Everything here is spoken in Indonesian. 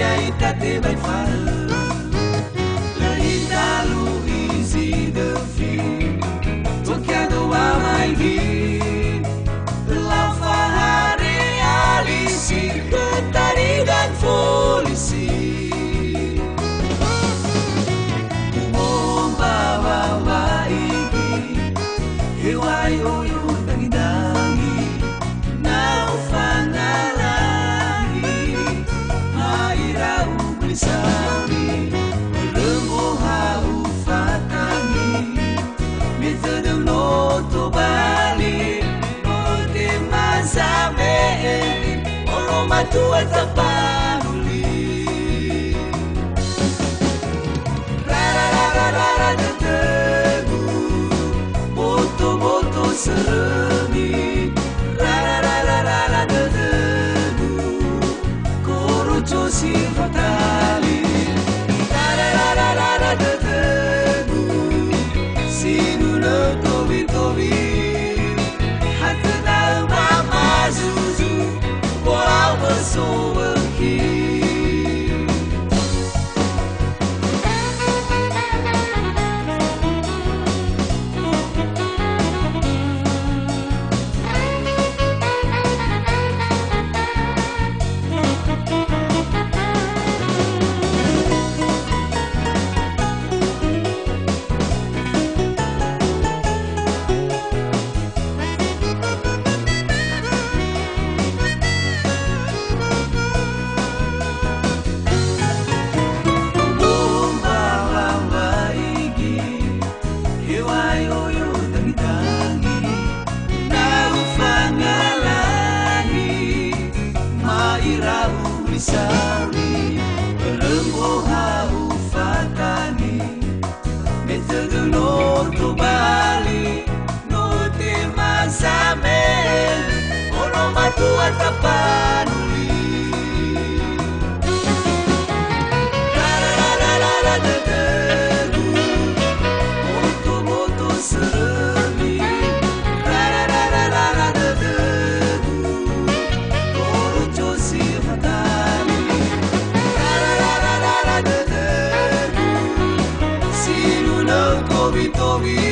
ai tate vai fare la lu easy the feel tocchiando a mai ghi la fa realisi tari dan polisi umomba wa igi hiwai oyo dangi na ufanalahi hairau belisari lemboha ufatani metode noto bali ode mazabe oroma tua tapanuli rara detegu moto seremi rara detegu corocho si fatali rara detegu sinuna tobi hatta mama zuzu bola so Sari remboha ufatani metode noto bali note masame oroma tua tapanuli rara detegu moto seremi rara detegu corocho si fatali sinuna tobi